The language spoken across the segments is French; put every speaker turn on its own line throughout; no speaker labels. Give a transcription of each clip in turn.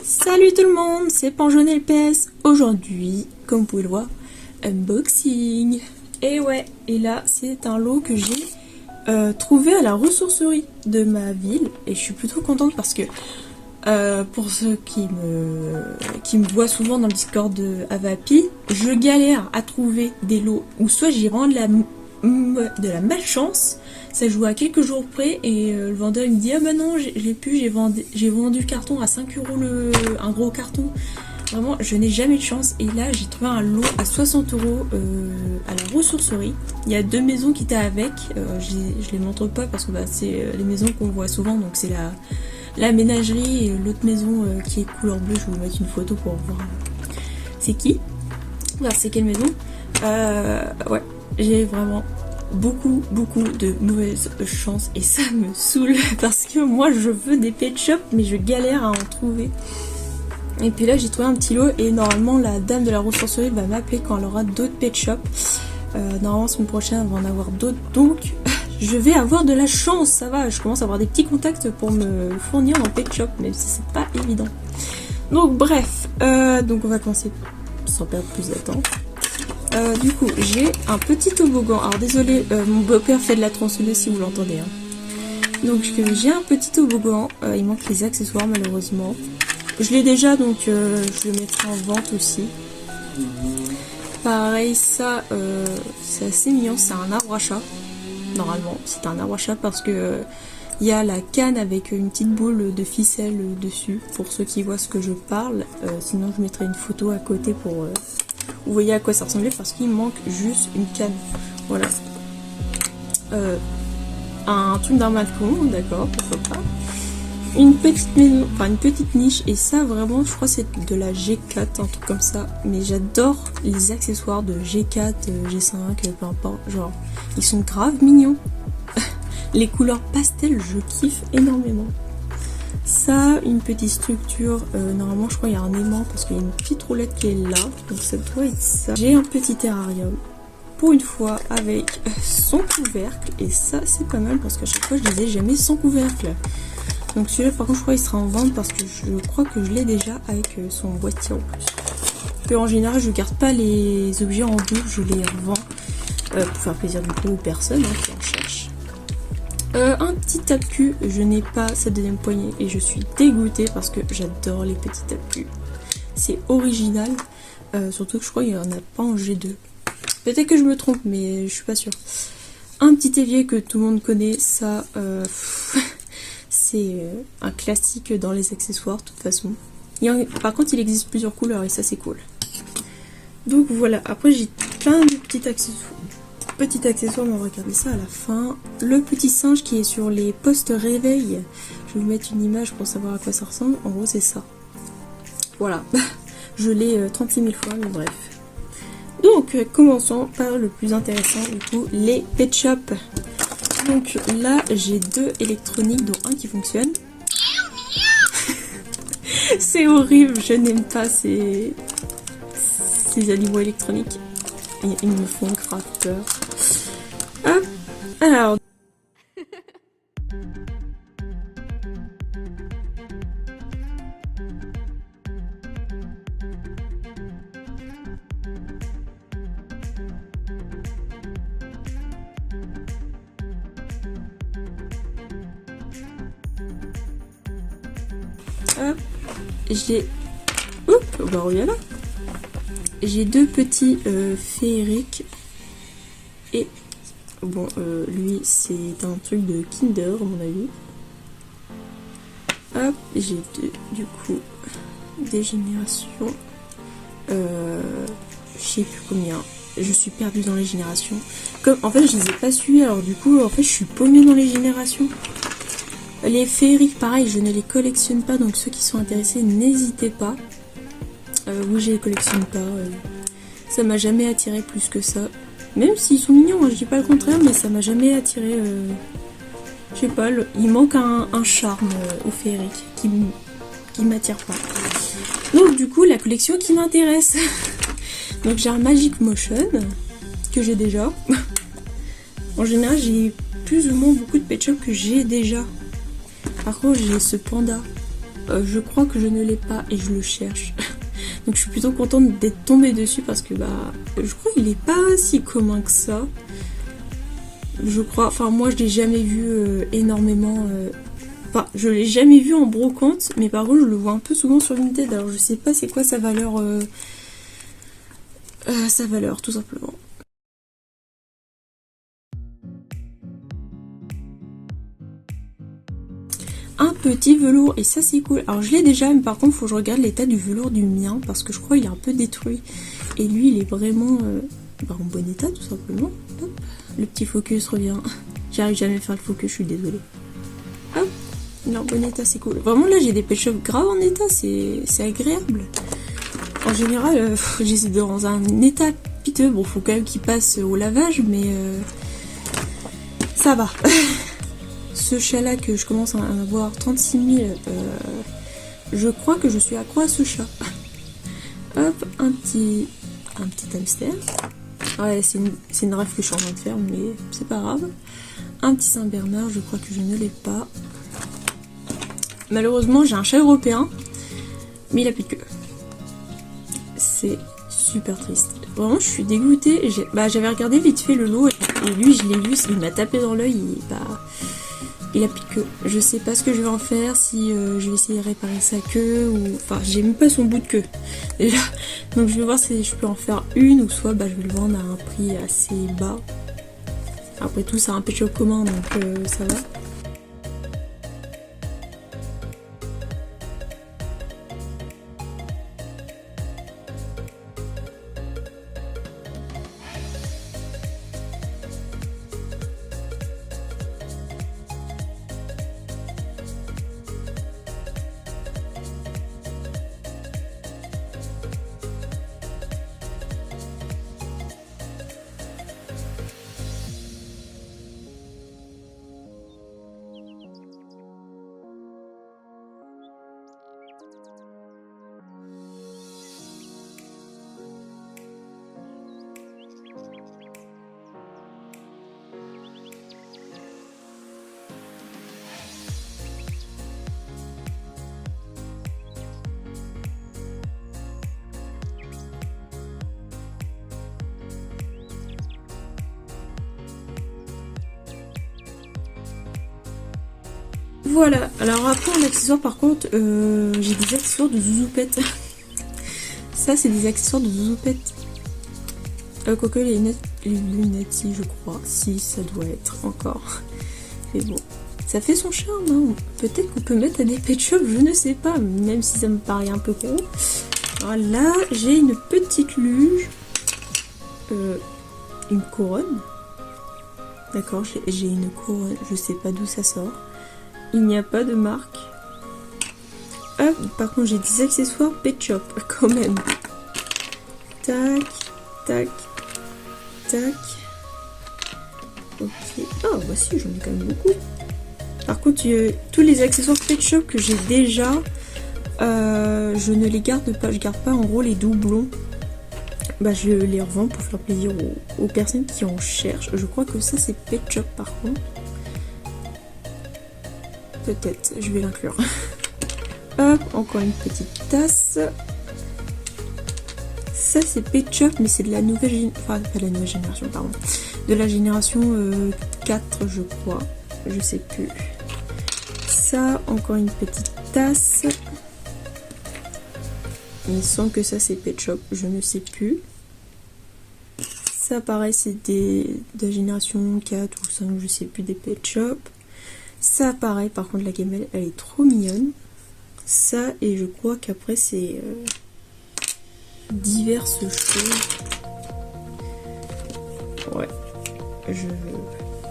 Salut tout le monde, c'est Panjaune LPS. Aujourd'hui, comme vous pouvez le voir, unboxing. Et ouais, et là c'est un lot que j'ai trouvé à la ressourcerie de ma ville. Et je suis plutôt contente parce que pour ceux qui me voient souvent dans le Discord de Avapi, je galère à trouver des lots où soit j'ai vraiment de la malchance. Ça joue à quelques jours près et le vendeur il me dit ah bah non je l'ai plus, j'ai vendu le carton à 5 € un gros carton. Vraiment je n'ai jamais de chance et là j'ai trouvé un lot à 60 € à la ressourcerie. Il y a deux maisons qui étaient avec, je les montre pas parce que bah, c'est les maisons qu'on voit souvent, donc c'est la ménagerie et l'autre maison qui est couleur bleue. Je vais vous mettre une photo pour voir c'est qui, voir c'est quelle maison. Ouais, j'ai vraiment beaucoup de mauvaises chances et ça me saoule parce que moi je veux des pet shops mais je galère à en trouver. Et puis là j'ai trouvé un petit lot et normalement la dame de la ressourcerie va m'appeler quand elle aura d'autres pet shops. Normalement la semaine prochaine elle va en avoir d'autres, donc je vais avoir de la chance, ça va, je commence à avoir des petits contacts pour me fournir en pet shop même si c'est pas évident. Donc bref, donc on va commencer sans perdre plus de temps. Du coup, j'ai un petit toboggan. Alors désolé, mon beau-père fait de la tronçonneuse si vous l'entendez. Donc j'ai un petit toboggan. Il manque les accessoires malheureusement. Je l'ai déjà, donc je le mettrai en vente aussi. Pareil, ça, c'est assez mignon. C'est un arbre à chat. Normalement, c'est un arbre à chat parce que il y a la canne avec une petite boule de ficelle dessus. Pour ceux qui voient ce que je parle. Sinon, je mettrai une photo à côté pour... vous voyez à quoi ça ressemblait parce qu'il manque juste une canne. Voilà. Un truc d'un balcon, d'accord, pourquoi pas. Une petite maison, enfin une petite niche. Et ça vraiment, je crois que c'est de la G4, un truc comme ça. Mais j'adore les accessoires de G4, G5, peu importe. Genre, ils sont grave mignons. Les couleurs pastel, je kiffe énormément. Ça, une petite structure, normalement je crois qu'il y a un aimant parce qu'il y a une petite roulette qui est là, donc ça doit être ça. J'ai un petit terrarium, pour une fois, avec son couvercle, et ça c'est pas mal parce qu'à chaque fois je disais jamais sans couvercle. Donc celui-là par contre je crois qu'il sera en vente parce que je crois que je l'ai déjà avec son boîtier en plus. Que en général je garde pas les objets en double, je les revends pour faire plaisir du coup aux personnes qui en cherchent. Un petit tape-cul, je n'ai pas cette deuxième poignée et je suis dégoûtée parce que j'adore les petits tape-cul. C'est original, surtout que je crois qu'il n'y en a pas en G2. Peut-être que je me trompe, mais je suis pas sûre. Un petit évier que tout le monde connaît, ça, c'est un classique dans les accessoires de toute façon. Par contre, il existe plusieurs couleurs et ça c'est cool. Donc voilà, après j'ai plein de petits accessoires. Petit accessoire, mais on va regarder ça à la fin. Le petit singe qui est sur les postes réveil. Je vais vous mettre une image pour savoir à quoi ça ressemble. En gros, c'est ça. Voilà. Je l'ai 36 000 fois, mais bref. Donc, commençons par le plus intéressant, du coup, les pet shops. Donc là, j'ai deux électroniques, dont un qui fonctionne. C'est horrible, je n'aime pas ces animaux électroniques. Ils me font grave peur. Hop, alors. Hop, j'ai... Oups, bah on revient là. J'ai deux petits féeriques et bon lui c'est un truc de Kinder à mon avis. Hop, j'ai du coup des générations, je sais plus combien, je suis perdue dans les générations. Comme en fait je les ai pas suivis, alors du coup en fait je suis paumée dans les générations. Les féeriques pareil je ne les collectionne pas, donc ceux qui sont intéressés n'hésitez pas. Oui, je les collectionne pas. Ça m'a jamais attiré plus que ça. Même s'ils sont mignons, hein, je dis pas le contraire, mais ça m'a jamais attiré. Je sais pas, il manque un charme au féerique qui m'attire pas. Donc du coup, la collection qui m'intéresse. Donc j'ai un Magic Motion que j'ai déjà. En général, j'ai plus ou moins beaucoup de pet shops que j'ai déjà. Par contre, j'ai ce panda Je crois que je ne l'ai pas et je le cherche. Donc je suis plutôt contente d'être tombée dessus parce que je crois qu'il est pas si commun que ça. Je crois, enfin moi je l'ai jamais vu énormément. Enfin, je l'ai jamais vu en brocante, mais par contre je le vois un peu souvent sur Vinted. Alors je sais pas c'est quoi sa valeur, tout simplement. Un petit velours, et ça c'est cool. Alors je l'ai déjà, mais par contre faut que je regarde l'état du velours du mien, parce que je crois qu'il est un peu détruit. Et lui il est vraiment en bon état tout simplement. Hop. Le petit focus revient. J'arrive jamais à faire le focus, je suis désolée. Hop, il est en bon état, c'est cool. Vraiment là j'ai des pet shops graves en état, c'est agréable. En général, j'essaie dans un état piteux. Bon, faut quand même qu'il passe au lavage, mais ça va. Ce chat là que je commence à avoir 36 000, je crois que je suis accro à ce chat. Hop, un petit hamster. Ouais, c'est une rêve que je suis en train de faire, mais c'est pas grave. Un petit Saint-Bernard, je crois que je ne l'ai pas. Malheureusement, j'ai un chat européen, mais il a plus de queue. C'est super triste. Vraiment, je suis dégoûtée. J'avais regardé vite fait le lot, et lui, je l'ai vu, il m'a tapé dans l'œil, il a plus de queue. Je sais pas ce que je vais en faire, si je vais essayer de réparer sa queue, ou... Enfin, j'ai même pas son bout de queue, déjà. Donc je vais voir si je peux en faire une, ou soit je vais le vendre à un prix assez bas. Après tout, c'est un pet shop commun, donc ça va. Voilà, alors après en accessoires par contre, j'ai des accessoires de zouzoupette. Ça c'est des accessoires de zouzoupette. Quoique les lunettes, je crois, si ça doit être encore. Mais bon, ça fait son charme, hein. Peut-être qu'on peut mettre à des pet shops, je ne sais pas, même si ça me paraît un peu gros. Voilà, j'ai une petite luge, une couronne. D'accord, j'ai une couronne, je sais pas d'où ça sort. Il n'y a pas de marque. Hop, par contre j'ai des accessoires pet shop quand même. Tac, tac, tac. Ok. Ah bah si, j'en ai quand même beaucoup. Par contre, tous les accessoires pet shop que j'ai déjà, je ne les garde pas. Je garde pas en gros les doublons. Je les revends pour faire plaisir aux personnes qui en cherchent. Je crois que ça c'est pet shop par contre. Peut-être, je vais l'inclure. Hop, encore une petite tasse. Ça c'est Pet Shop, mais c'est de la nouvelle génération. Enfin, pas de la nouvelle génération, pardon. De la génération 4, je crois. Je sais plus. Ça, encore une petite tasse. Il me semble que ça c'est Pet Shop, je ne sais plus. Ça pareil, c'est de la génération 4 ou 5, je sais plus, des Pet Shop. Ça pareil, par contre la gamelle elle est trop mignonne. Ça, et je crois qu'après c'est diverses choses. Ouais,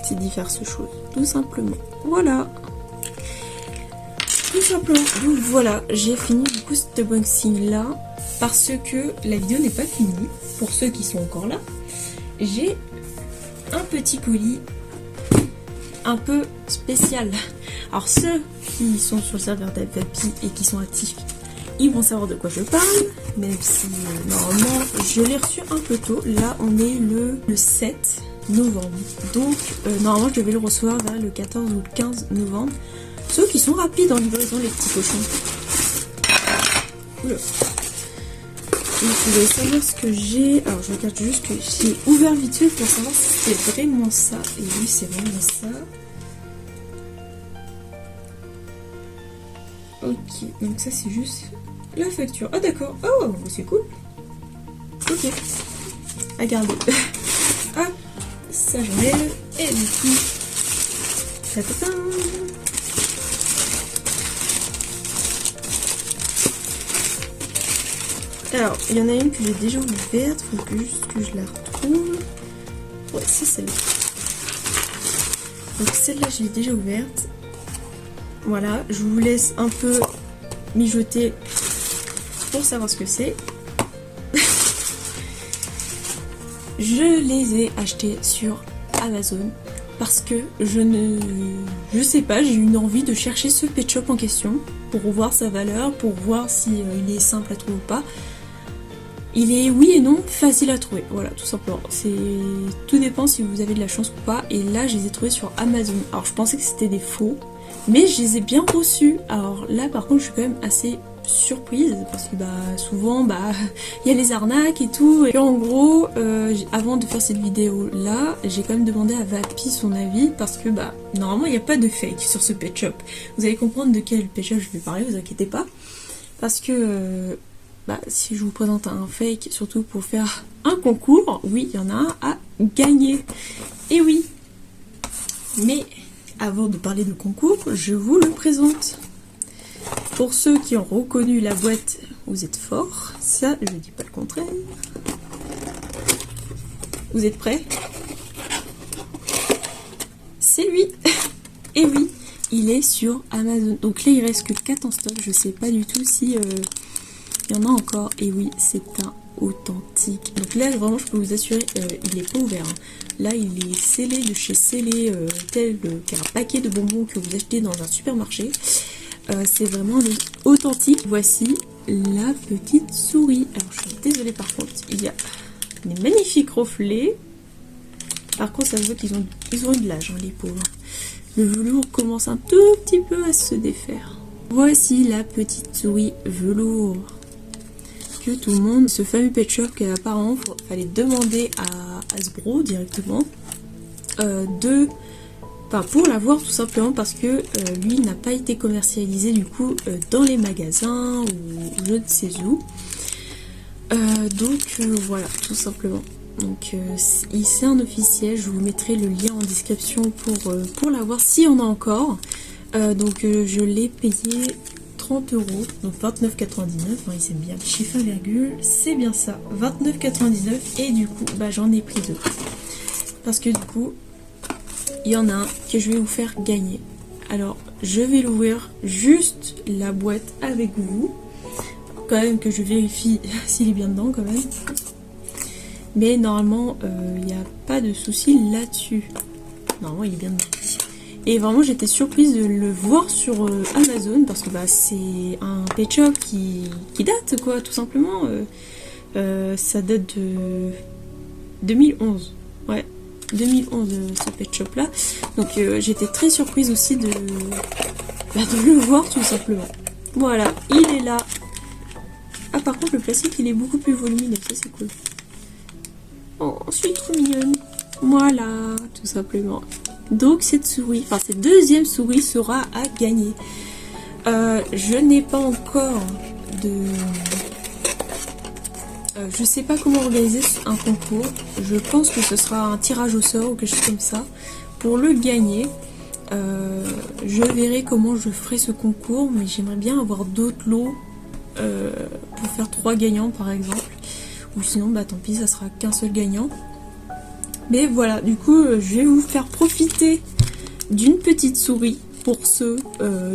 c'est diverses choses, tout simplement. Voilà, tout simplement. Donc voilà, j'ai fini du coup cet unboxing là, parce que la vidéo n'est pas finie. Pour ceux qui sont encore là, j'ai un petit colis un peu spécial. Alors ceux qui sont sur le serveur d'Avapi et qui sont actifs, ils vont savoir de quoi je parle, même si normalement je l'ai reçu un peu tôt. Là on est le 7 novembre, donc normalement je devais le recevoir vers le 14 ou le 15 novembre. Ceux qui sont rapides en livraison, les petits cochons. Oula. Donc vous allez savoir ce que j'ai. Alors je regarde juste que j'ai ouvert vite fait pour savoir si c'était vraiment ça. Et oui, c'est vraiment ça. Ok, donc ça c'est juste la facture. Ah d'accord, oh c'est cool. Ok, à garder. Hop, ça j'enlève. Et du coup, ta-ta-ta. Alors, il y en a une que j'ai déjà ouverte, faut que juste que je la retrouve. Ouais, c'est celle-là. Donc celle-là, je l'ai déjà ouverte. Voilà, je vous laisse un peu mijoter pour savoir ce que c'est. Je les ai achetés sur Amazon parce que je sais pas, j'ai eu une envie de chercher ce pet shop en question pour voir sa valeur, pour voir si il est simple à trouver ou pas. Il est, oui et non, facile à trouver, voilà, tout simplement. Tout dépend si vous avez de la chance ou pas, et là, je les ai trouvés sur Amazon. Alors, je pensais que c'était des faux, mais je les ai bien reçus. Alors là, par contre, je suis quand même assez surprise, parce que souvent, il y a les arnaques et tout. Et en gros, avant de faire cette vidéo-là, j'ai quand même demandé à Vapi son avis, parce que, normalement, il n'y a pas de fake sur ce pet shop. Vous allez comprendre de quel pet shop je vais parler, vous inquiétez pas. Parce que... si je vous présente un fake, surtout pour faire un concours, oui, il y en a un à gagner. Et oui. Mais avant de parler de concours, je vous le présente. Pour ceux qui ont reconnu la boîte, vous êtes forts. Ça, je ne dis pas le contraire. Vous êtes prêts? C'est lui. Et oui, il est sur Amazon. Donc là, il reste que 4 en stock. Je sais pas du tout si... il y en a encore, et oui, c'est un authentique. Donc là, vraiment, je peux vous assurer, il n'est pas ouvert. Hein. Là, il est scellé de chez Scellé, tel qu'un paquet de bonbons que vous achetez dans un supermarché. C'est vraiment authentique. Voici la petite souris. Alors, je suis désolée, par contre, il y a des magnifiques reflets. Par contre, ça se voit qu'ils ont eu de l'âge, hein, les pauvres. Le velours commence un tout petit peu à se défaire. Voici la petite souris velours. Que tout le monde, ce fameux pet shop qu'apparemment il fallait demander à Hasbro directement pour l'avoir, tout simplement parce que lui n'a pas été commercialisé du coup dans les magasins ou je ne sais où. Donc voilà, tout simplement. Donc c'est un officiel, je vous mettrai le lien en description pour l'avoir s'il y en a encore. Donc je l'ai payé 30 €, donc 29,99 €, ils aiment bien les chiffres à virgule, c'est bien ça, 29,99 €, et du coup, j'en ai pris 2. Parce que du coup, il y en a un que je vais vous faire gagner. Alors, je vais l'ouvrir juste la boîte avec vous, quand même que je vérifie s'il est bien dedans quand même. Mais normalement, il n'y a pas de souci là-dessus. Normalement, il est bien dedans. Et vraiment j'étais surprise de le voir sur Amazon parce que c'est un pet shop qui date quoi, tout simplement. Ça date de 2011. Ouais, 2011 ce pet shop là. Donc j'étais très surprise aussi de le voir tout simplement. Voilà, il est là. Ah par contre le plastique il est beaucoup plus volumineux, ça c'est cool. Oh, je suis trop mignonne. Voilà, tout simplement. Donc cette deuxième souris sera à gagner. Je n'ai pas encore de... je sais pas comment organiser un concours. Je pense que ce sera un tirage au sort ou quelque chose comme ça. Pour le gagner, je verrai comment je ferai ce concours. Mais j'aimerais bien avoir d'autres lots pour faire 3 gagnants par exemple. Ou sinon, tant pis, ça sera qu'un seul gagnant. Mais voilà, du coup, je vais vous faire profiter d'une petite souris pour ceux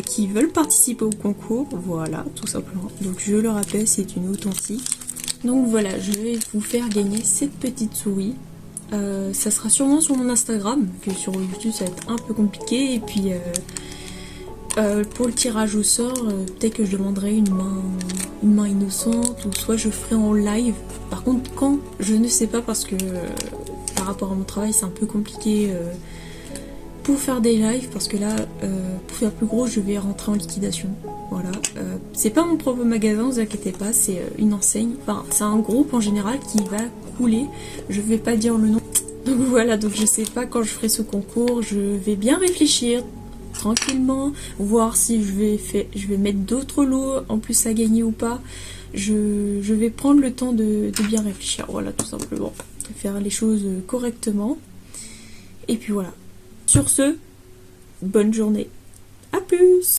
qui veulent participer au concours. Voilà, tout simplement. Donc, je le rappelle, c'est une authentique. Donc voilà, je vais vous faire gagner cette petite souris. Ça sera sûrement sur mon Instagram, que sur YouTube, ça va être un peu compliqué. Et puis, pour le tirage au sort, peut-être que je demanderai une main innocente, ou soit je ferai en live. Par contre, quand, je ne sais pas parce que... par rapport à mon travail, c'est un peu compliqué pour faire des lives, parce que là, pour faire plus gros, je vais rentrer en liquidation. Voilà. C'est pas mon propre magasin, vous inquiétez pas, c'est une enseigne. Enfin, c'est un groupe en général qui va couler. Je vais pas dire le nom. Donc voilà, donc je sais pas quand je ferai ce concours. Je vais bien réfléchir tranquillement, voir si je vais mettre d'autres lots en plus à gagner ou pas. Je vais prendre le temps de bien réfléchir. Voilà, tout simplement. Faire les choses correctement. Et puis voilà. Sur ce, bonne journée. À plus!